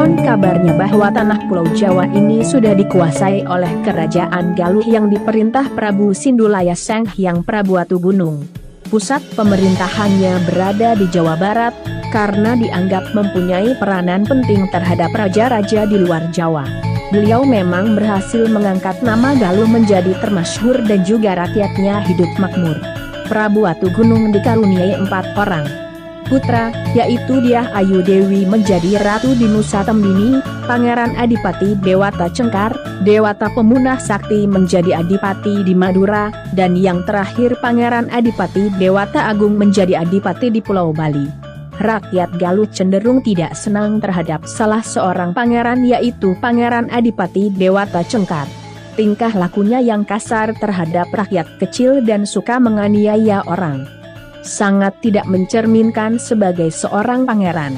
Konon kabarnya bahwa tanah Pulau Jawa ini sudah dikuasai oleh kerajaan Galuh yang diperintah Prabu Sindulaya Sang Hyang Prabu Watugunung. Pusat pemerintahannya berada di Jawa Barat, karena dianggap mempunyai peranan penting terhadap raja-raja di luar Jawa. Beliau memang berhasil mengangkat nama Galuh menjadi termasyhur dan juga rakyatnya hidup makmur. Prabu Watugunung dikaruniai 4 orang putra, yaitu Dyah Ayu Dewi menjadi ratu di Nusa Tembini, Pangeran Adipati Dewata Cengkar, Dewata Pemunah Sakti menjadi Adipati di Madura, dan yang terakhir Pangeran Adipati Dewata Agung menjadi Adipati di Pulau Bali. Rakyat Galuh cenderung tidak senang terhadap salah seorang pangeran, yaitu Pangeran Adipati Dewata Cengkar. Tingkah lakunya yang kasar terhadap rakyat kecil dan suka menganiaya orang sangat tidak mencerminkan sebagai seorang pangeran.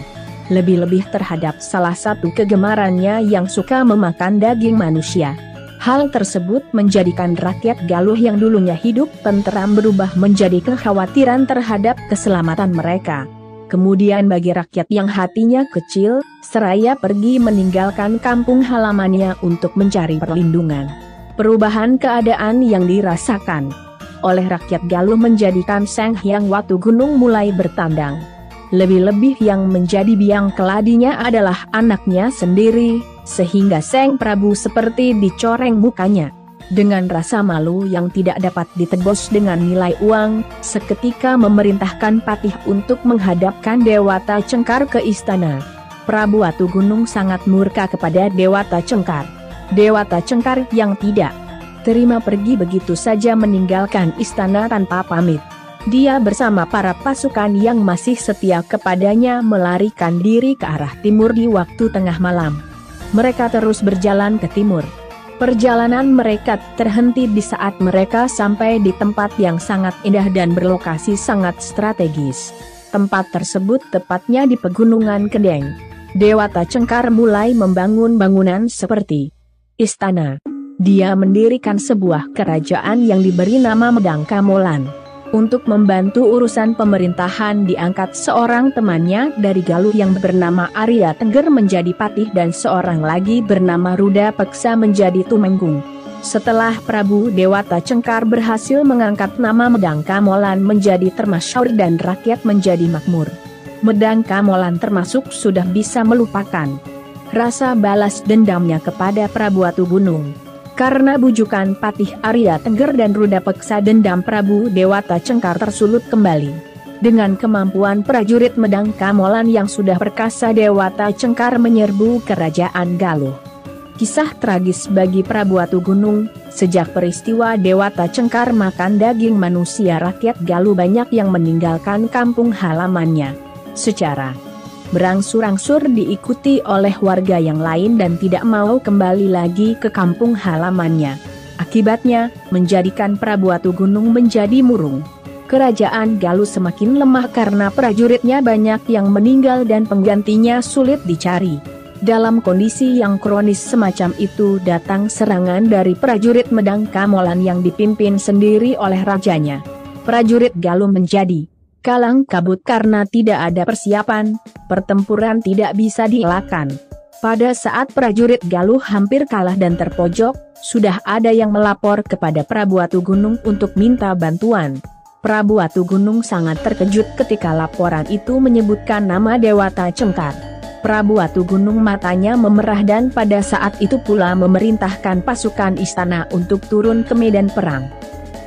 Lebih-lebih terhadap salah satu kegemarannya yang suka memakan daging manusia. Hal tersebut menjadikan rakyat Galuh yang dulunya hidup tenteram berubah menjadi kekhawatiran terhadap keselamatan mereka. Kemudian bagi rakyat yang hatinya kecil, seraya pergi meninggalkan kampung halamannya untuk mencari perlindungan. Perubahan keadaan yang dirasakan oleh rakyat Galuh menjadikan Sang Hyang Watugunung mulai bertandang. Lebih-lebih yang menjadi biang keladinya adalah anaknya sendiri, sehingga Sang Prabu seperti dicoreng mukanya. Dengan rasa malu yang tidak dapat ditebus dengan nilai uang, seketika memerintahkan Patih untuk menghadapkan Dewata Cengkar ke istana. Prabu Watugunung sangat murka kepada Dewata Cengkar. Dewata Cengkar yang tidak terima pergi begitu saja meninggalkan istana tanpa pamit. Dia bersama para pasukan yang masih setia kepadanya melarikan diri ke arah timur di waktu tengah malam. Mereka terus berjalan ke timur. Perjalanan mereka terhenti di saat mereka sampai di tempat yang sangat indah dan berlokasi sangat strategis. Tempat tersebut tepatnya di Pegunungan Kendeng. Dewata Cengkar mulai membangun bangunan seperti istana. Dia mendirikan sebuah kerajaan yang diberi nama Medang Kamolan. Untuk membantu urusan pemerintahan diangkat seorang temannya dari Galuh yang bernama Arya Tengger menjadi patih dan seorang lagi bernama Ruda Peksa menjadi tumenggung. Setelah Prabu Dewata Cengkar berhasil mengangkat nama Medang Kamolan menjadi termasyhur dan rakyat menjadi makmur, Medang Kamolan termasuk sudah bisa melupakan rasa balas dendamnya kepada Prabu Watugunung. Karena bujukan Patih Arya Tengger dan Ruda Peksa, dendam Prabu Dewata Cengkar tersulut kembali. Dengan kemampuan prajurit Medang Kamolan yang sudah perkasa, Dewata Cengkar menyerbu kerajaan Galuh. Kisah tragis bagi Prabu Watugunung. Sejak peristiwa Dewata Cengkar makan daging manusia, rakyat Galuh banyak yang meninggalkan kampung halamannya. Secara berangsur-angsur diikuti oleh warga yang lain dan tidak mau kembali lagi ke kampung halamannya. Akibatnya, menjadikan Prabu Watugunung menjadi murung. Kerajaan Galuh semakin lemah karena prajuritnya banyak yang meninggal dan penggantinya sulit dicari. Dalam kondisi yang kronis semacam itu datang serangan dari prajurit Medang Kamolan yang dipimpin sendiri oleh rajanya. Prajurit Galuh menjadi kalang kabut karena tidak ada persiapan, pertempuran tidak bisa dielakkan. Pada saat prajurit Galuh hampir kalah dan terpojok, sudah ada yang melapor kepada Prabu Watugunung untuk minta bantuan. Prabu Watugunung sangat terkejut ketika laporan itu menyebutkan nama Dewata Cengkar. Prabu Watugunung matanya memerah dan pada saat itu pula memerintahkan pasukan istana untuk turun ke medan perang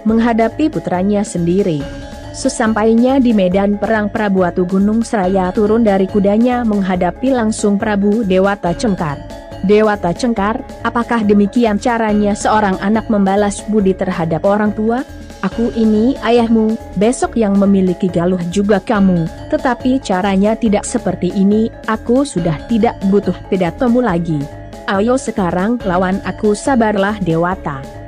menghadapi putranya sendiri. Sesampainya di medan perang, Prabu Watugunung seraya turun dari kudanya menghadapi langsung Prabu Dewata Cengkar. Dewata Cengkar, apakah demikian caranya seorang anak membalas budi terhadap orang tua? Aku ini ayahmu, besok yang memiliki Galuh juga kamu, tetapi caranya tidak seperti ini. Aku sudah tidak butuh pidatomu lagi. Ayo sekarang lawan aku. Sabarlah Dewata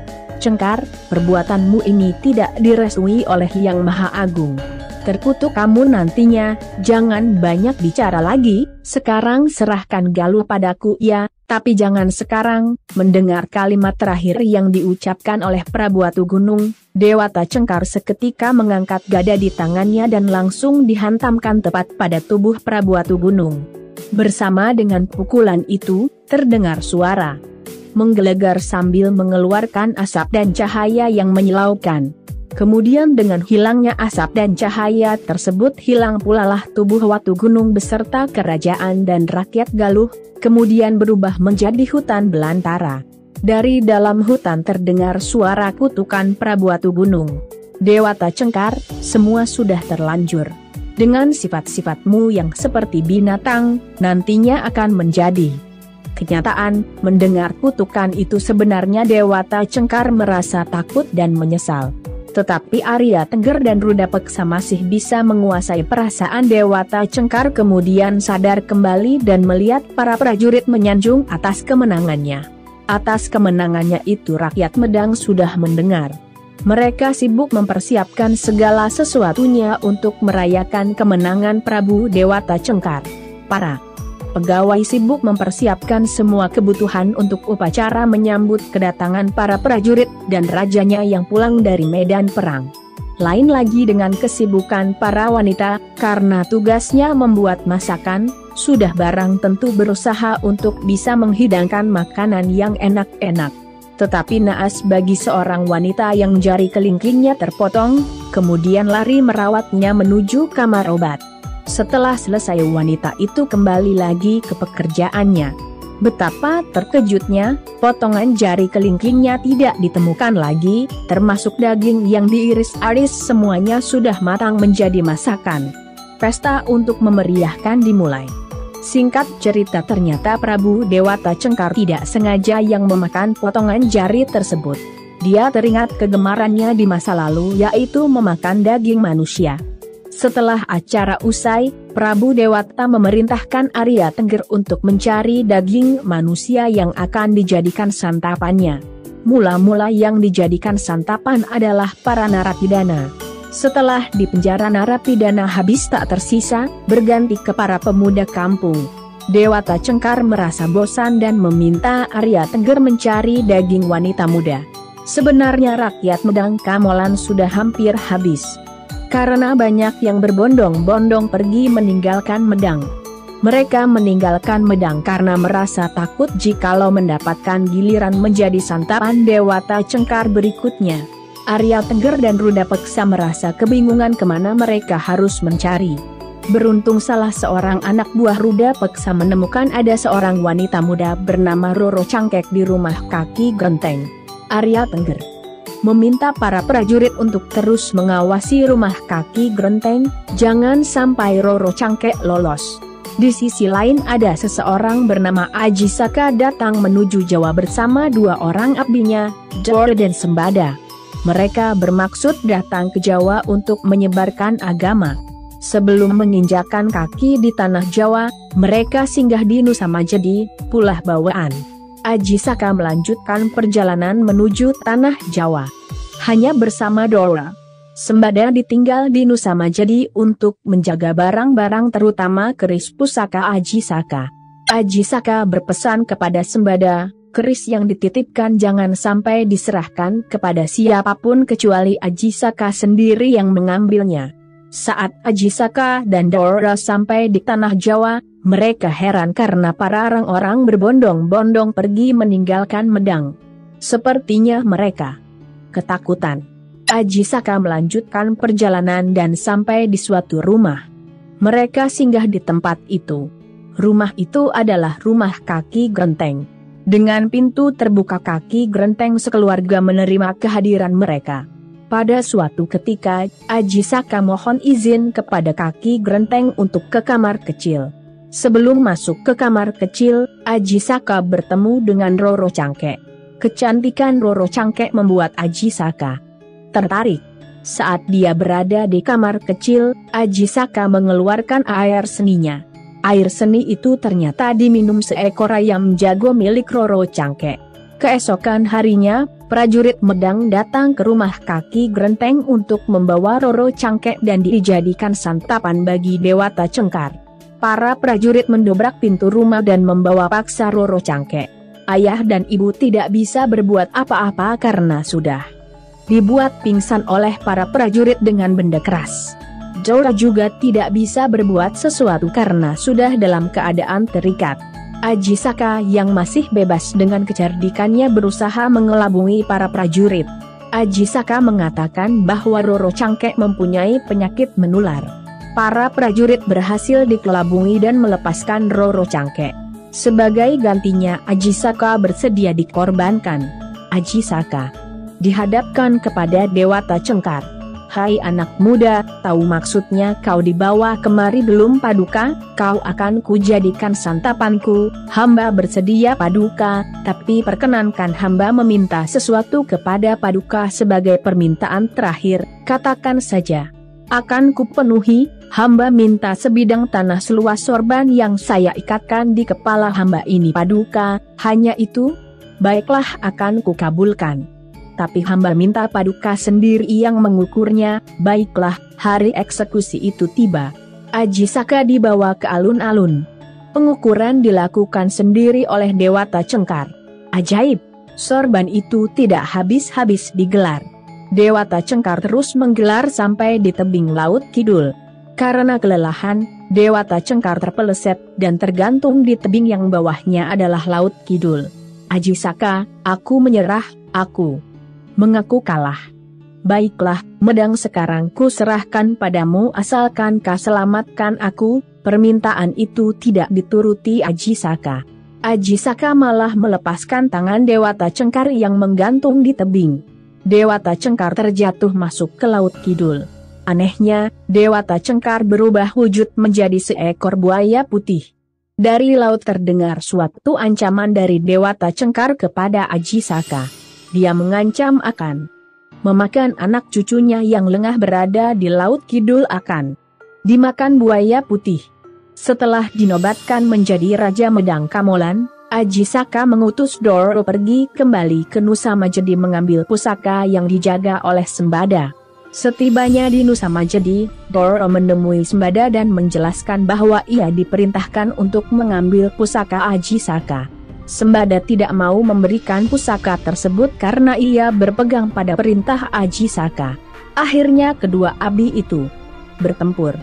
Cengkar, perbuatanmu ini tidak direstui oleh Yang Maha Agung. Terkutuk kamu nantinya. Jangan banyak bicara lagi, sekarang serahkan Galuh padaku ya, tapi jangan sekarang. Mendengar kalimat terakhir yang diucapkan oleh Prabu Watugunung, Dewata Cengkar seketika mengangkat gada di tangannya dan langsung dihantamkan tepat pada tubuh Prabu Watugunung. Bersama dengan pukulan itu, terdengar suara menggelegar sambil mengeluarkan asap dan cahaya yang menyilaukan. Kemudian dengan hilangnya asap dan cahaya tersebut hilang pula lah tubuh Watu Gunung beserta kerajaan dan rakyat Galuh, kemudian berubah menjadi hutan belantara. Dari dalam hutan terdengar suara kutukan Prabu Watu Gunung. Dewata Cengkar, semua sudah terlanjur. Dengan sifat-sifatmu yang seperti binatang, nantinya akan menjadi kenyataan. Mendengar kutukan itu sebenarnya Dewata Cengkar merasa takut dan menyesal. Tetapi Arya Tengger dan Ruda Peksa masih bisa menguasai perasaan Dewata Cengkar, kemudian sadar kembali dan melihat para prajurit menyanjung atas kemenangannya. Atas kemenangannya itu rakyat Medang sudah mendengar. Mereka sibuk mempersiapkan segala sesuatunya untuk merayakan kemenangan Prabu Dewata Cengkar. Para pegawai sibuk mempersiapkan semua kebutuhan untuk upacara menyambut kedatangan para prajurit dan rajanya yang pulang dari medan perang. Lain lagi dengan kesibukan para wanita, karena tugasnya membuat masakan, sudah barang tentu berusaha untuk bisa menghidangkan makanan yang enak-enak. Tetapi naas bagi seorang wanita yang jari kelingkingnya terpotong, kemudian lari merawatnya menuju kamar obat. Setelah selesai wanita itu kembali lagi ke pekerjaannya. Betapa terkejutnya, potongan jari kelingkingnya tidak ditemukan lagi, termasuk daging yang diiris-iris semuanya sudah matang menjadi masakan. Pesta untuk memeriahkan dimulai. Singkat cerita, ternyata Prabu Dewata Cengkar tidak sengaja yang memakan potongan jari tersebut. Dia teringat kegemarannya di masa lalu, yaitu memakan daging manusia. Setelah acara usai, Prabu Dewata memerintahkan Arya Tengger untuk mencari daging manusia yang akan dijadikan santapannya. Mula-mula yang dijadikan santapan adalah para narapidana. Setelah dipenjara narapidana habis tak tersisa, berganti ke para pemuda kampung. Dewata Cengkar merasa bosan dan meminta Arya Tengger mencari daging wanita muda. Sebenarnya rakyat Medang Kamolan sudah hampir habis. Karena banyak yang berbondong-bondong pergi meninggalkan Medang. Mereka meninggalkan Medang karena merasa takut jikalau mendapatkan giliran menjadi santapan Dewata Cengkar berikutnya. Arya Tengger dan Ruda Peksa merasa kebingungan kemana mereka harus mencari. Beruntung salah seorang anak buah Ruda Peksa menemukan ada seorang wanita muda bernama Roro Cangkek di rumah Kaki Genteng. Arya Tengger meminta para prajurit untuk terus mengawasi rumah Kaki Genteng, jangan sampai Roro Cangkek lolos. Di sisi lain ada seseorang bernama Aji Saka datang menuju Jawa bersama dua orang abdinya, Dor dan Sembada. Mereka bermaksud datang ke Jawa untuk menyebarkan agama. Sebelum menginjakan kaki di tanah Jawa, mereka singgah di Nusa Majedi, Pulau Bawaan. Aji Saka melanjutkan perjalanan menuju tanah Jawa. Hanya bersama Dora. Sembada ditinggal di Nusa Majedi untuk menjaga barang-barang terutama keris pusaka Aji Saka. Aji Saka berpesan kepada Sembada, keris yang dititipkan jangan sampai diserahkan kepada siapapun kecuali Aji Saka sendiri yang mengambilnya. Saat Aji Saka dan Dora sampai di tanah Jawa, mereka heran karena para orang-orang berbondong-bondong pergi meninggalkan Medang. Sepertinya mereka ketakutan. Aji Saka melanjutkan perjalanan dan sampai di suatu rumah. Mereka singgah di tempat itu. Rumah itu adalah rumah Kaki Genteng. Dengan pintu terbuka Kaki Genteng sekeluarga menerima kehadiran mereka. Pada suatu ketika, Aji Saka mohon izin kepada Kaki Genteng untuk ke kamar kecil. Sebelum masuk ke kamar kecil, Aji Saka bertemu dengan Roro Cangkek. Kecantikan Roro Cangkek membuat Aji Saka tertarik. Saat dia berada di kamar kecil, Aji Saka mengeluarkan air seninya. Air seni itu ternyata diminum seekor ayam jago milik Roro Cangkek. Keesokan harinya, prajurit Medang datang ke rumah Kaki Genteng untuk membawa Roro Cangkek dan dijadikan santapan bagi Dewata Cengkar. Para prajurit mendobrak pintu rumah dan membawa paksa Roro Cangkek. Ayah dan ibu tidak bisa berbuat apa-apa karena sudah dibuat pingsan oleh para prajurit dengan benda keras. Dora juga tidak bisa berbuat sesuatu karena sudah dalam keadaan terikat. Ajisaka yang masih bebas dengan kecerdikannya berusaha mengelabui para prajurit. Ajisaka mengatakan bahwa Roro Cangkek mempunyai penyakit menular. Para prajurit berhasil dikelabui dan melepaskan Roro Cangkek. Sebagai gantinya Ajisaka bersedia dikorbankan. Ajisaka dihadapkan kepada Dewata Cengkar. "Hai anak muda, tahu maksudnya kau dibawa kemari belum Paduka? Kau akan kujadikan santapanku." "Hamba bersedia Paduka, tapi perkenankan hamba meminta sesuatu kepada Paduka sebagai permintaan terakhir." "Katakan saja." "Akan kupenuhi, hamba minta sebidang tanah seluas sorban yang saya ikatkan di kepala hamba ini Paduka." "Hanya itu? Baiklah, akan kukabulkan. Tapi hamba minta Paduka sendiri yang mengukurnya." "Baiklah." Hari eksekusi itu tiba. Ajisaka dibawa ke alun-alun. Pengukuran dilakukan sendiri oleh Dewata Cengkar. Ajaib, sorban itu tidak habis-habis digelar. Dewata Cengkar terus menggelar sampai di tebing Laut Kidul. Karena kelelahan, Dewata Cengkar terpeleset dan tergantung di tebing yang bawahnya adalah Laut Kidul. "Ajisaka, aku menyerah, aku mengaku kalah." "Baiklah, medang sekarang ku serahkan padamu asalkan kau selamatkan aku." Permintaan itu tidak dituruti Ajisaka. Ajisaka malah melepaskan tangan Dewata Cengkar yang menggantung di tebing. Dewata Cengkar terjatuh masuk ke Laut Kidul. Anehnya, Dewata Cengkar berubah wujud menjadi seekor buaya putih. Dari laut terdengar suatu ancaman dari Dewata Cengkar kepada Ajisaka. Dia mengancam akan memakan anak cucunya yang lengah berada di Laut Kidul, akan dimakan buaya putih. Setelah dinobatkan menjadi Raja Medang Kamolan, Ajisaka mengutus Doro pergi kembali ke Nusa Majedi mengambil pusaka yang dijaga oleh Sembada. Setibanya di Nusa Majedi, Doro menemui Sembada dan menjelaskan bahwa ia diperintahkan untuk mengambil pusaka Ajisaka. Sembada tidak mau memberikan pusaka tersebut karena ia berpegang pada perintah Ajisaka. Akhirnya kedua abdi itu bertempur.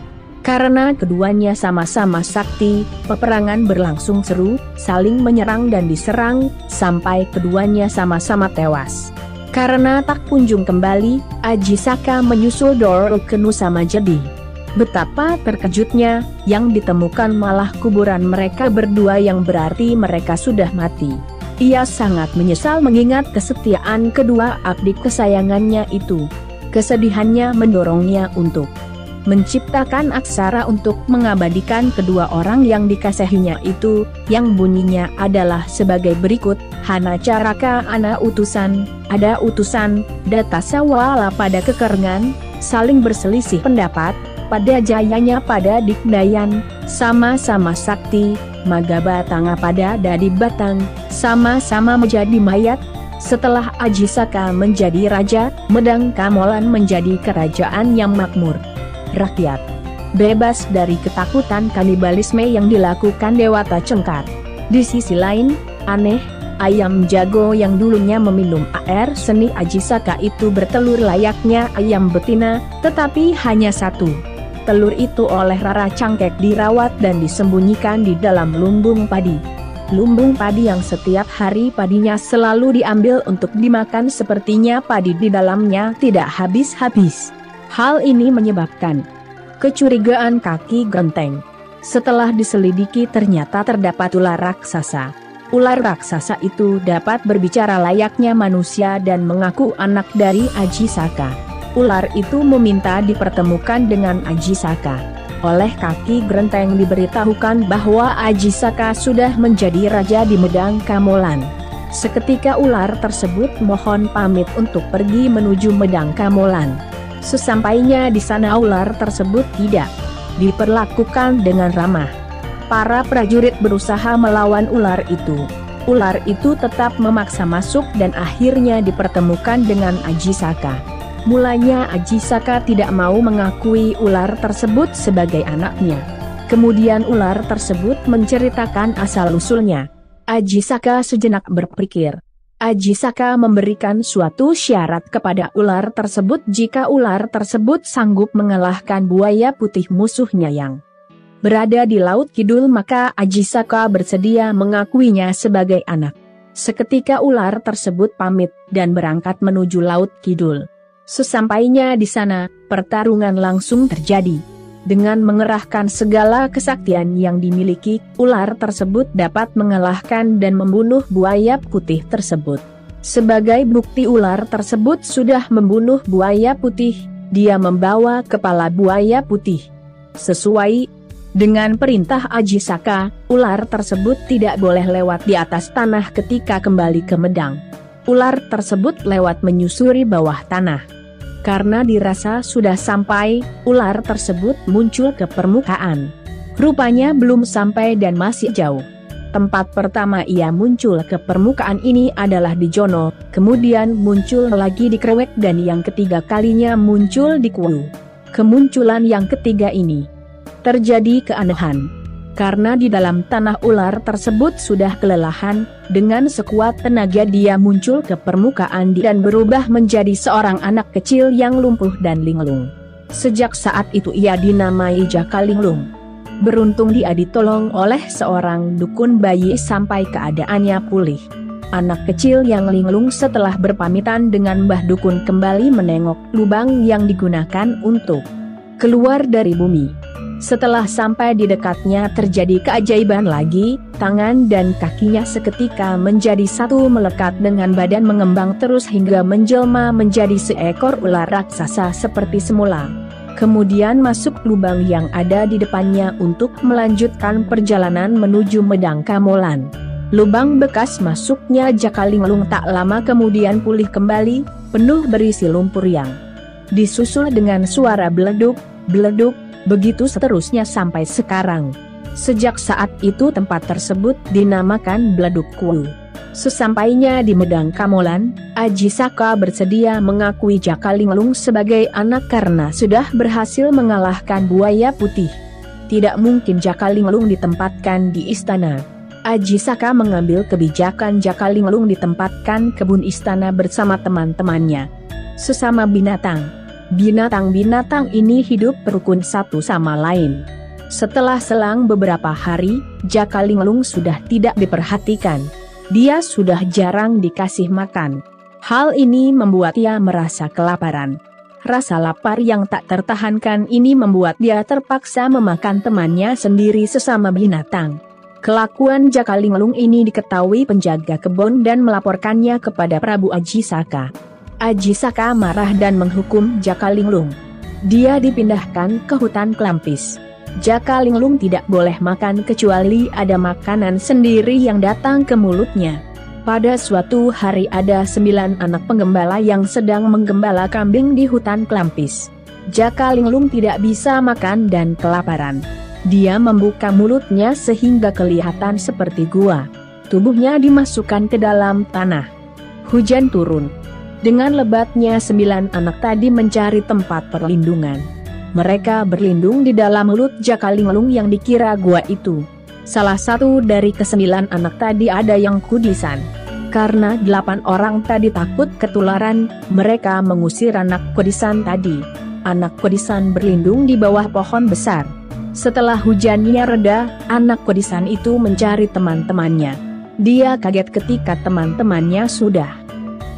Karena keduanya sama-sama sakti, peperangan berlangsung seru, saling menyerang dan diserang, sampai keduanya sama-sama tewas. Karena tak kunjung kembali, Ajisaka menyusul Doro ke Nusa Majedi. Betapa terkejutnya, yang ditemukan malah kuburan mereka berdua yang berarti mereka sudah mati. Ia sangat menyesal mengingat kesetiaan kedua abdi kesayangannya itu. Kesedihannya mendorongnya untuk menciptakan aksara untuk mengabadikan kedua orang yang dikasihinya itu, yang bunyinya adalah sebagai berikut: "Hana caraka ana utusan, ada utusan, datasa wala pada kekerengan, saling berselisih pendapat, pada jayanya pada dikdayan, sama-sama sakti, magabatanga pada dadi batang, sama-sama menjadi mayat." Setelah Ajisaka menjadi raja, Medang Kamolan menjadi kerajaan yang makmur. Rakyat bebas dari ketakutan kanibalisme yang dilakukan Dewata Cengkar. Di sisi lain, aneh, ayam jago yang dulunya meminum air seni Ajisaka itu bertelur layaknya ayam betina, tetapi hanya satu. Telur itu oleh Rara Cangkek dirawat dan disembunyikan di dalam lumbung padi. Lumbung padi yang setiap hari padinya selalu diambil untuk dimakan, sepertinya padi di dalamnya tidak habis-habis. Hal ini menyebabkan kecurigaan Kaki Genteng. Setelah diselidiki ternyata terdapat ular raksasa. Ular raksasa itu dapat berbicara layaknya manusia dan mengaku anak dari Ajisaka. Ular itu meminta dipertemukan dengan Ajisaka. Oleh Kaki Genteng diberitahukan bahwa Ajisaka sudah menjadi raja di Medang Kamolan. Seketika ular tersebut mohon pamit untuk pergi menuju Medang Kamolan. Sesampainya di sana ular tersebut tidak diperlakukan dengan ramah. Para prajurit berusaha melawan ular itu. Ular itu tetap memaksa masuk dan akhirnya dipertemukan dengan Ajisaka. Mulanya Ajisaka tidak mau mengakui ular tersebut sebagai anaknya. Kemudian ular tersebut menceritakan asal-usulnya. Ajisaka sejenak berpikir. Ajisaka memberikan suatu syarat kepada ular tersebut jika ular tersebut sanggup mengalahkan buaya putih musuhnya yang berada di Laut Kidul, maka Ajisaka bersedia mengakuinya sebagai anak. Seketika ular tersebut pamit dan berangkat menuju Laut Kidul. Sesampainya di sana, pertarungan langsung terjadi. Dengan mengerahkan segala kesaktian yang dimiliki, ular tersebut dapat mengalahkan dan membunuh buaya putih tersebut. Sebagai bukti ular tersebut sudah membunuh buaya putih, dia membawa kepala buaya putih. Sesuai dengan perintah Ajisaka, ular tersebut tidak boleh lewat di atas tanah ketika kembali ke Medang. Ular tersebut lewat menyusuri bawah tanah. Karena dirasa sudah sampai, ular tersebut muncul ke permukaan. Rupanya belum sampai dan masih jauh. Tempat pertama ia muncul ke permukaan ini adalah di Jono, kemudian muncul lagi di Krewek dan yang ketiga kalinya muncul di Kuwu. Kemunculan yang ketiga ini terjadi keanehan. Karena di dalam tanah ular tersebut sudah kelelahan, dengan sekuat tenaga dia muncul ke permukaan dan berubah menjadi seorang anak kecil yang lumpuh dan linglung. Sejak saat itu ia dinamai Jaka Linglung. Beruntung dia ditolong oleh seorang dukun bayi sampai keadaannya pulih. Anak kecil yang linglung setelah berpamitan dengan Mbah Dukun kembali menengok lubang yang digunakan untuk keluar dari bumi. Setelah sampai di dekatnya terjadi keajaiban lagi, tangan dan kakinya seketika menjadi satu melekat dengan badan mengembang terus hingga menjelma menjadi seekor ular raksasa seperti semula. Kemudian masuk lubang yang ada di depannya untuk melanjutkan perjalanan menuju Medang Kamolan. Lubang bekas masuknya Jaka Linglung tak lama kemudian pulih kembali, penuh berisi lumpur yang disusul dengan suara beleduk, beleduk, begitu seterusnya sampai sekarang. Sejak saat itu tempat tersebut dinamakan Beleduk Kuwu. Sesampainya di Medang Kamolan, Ajisaka bersedia mengakui Jaka Linglung sebagai anak karena sudah berhasil mengalahkan buaya putih. Tidak mungkin Jaka Linglung ditempatkan di istana. Ajisaka mengambil kebijakan Jaka Linglung ditempatkan kebun istana bersama teman-temannya. Sesama binatang. Binatang-binatang ini hidup berukun satu sama lain. Setelah selang beberapa hari, Jaka Linglung sudah tidak diperhatikan. Dia sudah jarang dikasih makan. Hal ini membuat dia merasa kelaparan. Rasa lapar yang tak tertahankan ini membuat dia terpaksa memakan temannya sendiri sesama binatang. Kelakuan Jaka Linglung ini diketahui penjaga kebun dan melaporkannya kepada Prabu Ajisaka. Ajisaka marah dan menghukum Jaka Linglung. Dia dipindahkan ke hutan Klampis. Jaka Linglung tidak boleh makan kecuali ada makanan sendiri yang datang ke mulutnya. Pada suatu hari ada 9 anak penggembala yang sedang menggembala kambing di hutan Klampis. Jaka Linglung tidak bisa makan dan kelaparan. Dia membuka mulutnya sehingga kelihatan seperti gua. Tubuhnya dimasukkan ke dalam tanah. Hujan turun. Dengan lebatnya 9 anak tadi mencari tempat perlindungan. Mereka berlindung di dalam mulut Jaka Linglung yang dikira gua itu. Salah satu dari ke-9 anak tadi ada yang kudisan. Karena 8 orang tadi takut ketularan, mereka mengusir anak kudisan tadi. Anak kudisan berlindung di bawah pohon besar. Setelah hujannya reda, anak kudisan itu mencari teman-temannya. Dia kaget ketika teman-temannya sudah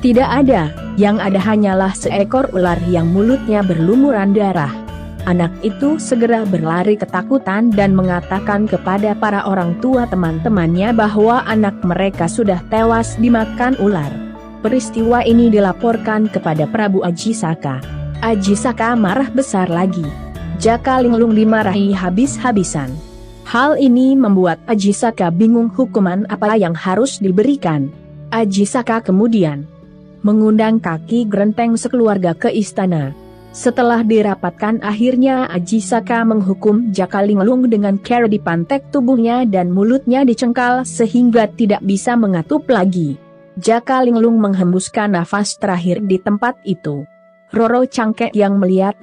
tidak ada, yang ada hanyalah seekor ular yang mulutnya berlumuran darah. Anak itu segera berlari ketakutan dan mengatakan kepada para orang tua teman-temannya bahwa anak mereka sudah tewas dimakan ular. Peristiwa ini dilaporkan kepada Prabu Ajisaka. Ajisaka marah besar lagi. Jaka Linglung dimarahi habis-habisan. Hal ini membuat Ajisaka bingung hukuman apa yang harus diberikan. Ajisaka kemudian mengundang kaki gerenteng sekeluarga ke istana. Setelah dirapatkan akhirnya Ajisaka menghukum Jaka Linglung dengan cara dipantek tubuhnya dan mulutnya dicengkal sehingga tidak bisa mengatup lagi. Jaka Linglung menghembuskan nafas terakhir di tempat itu. Roro Cangkek yang melihat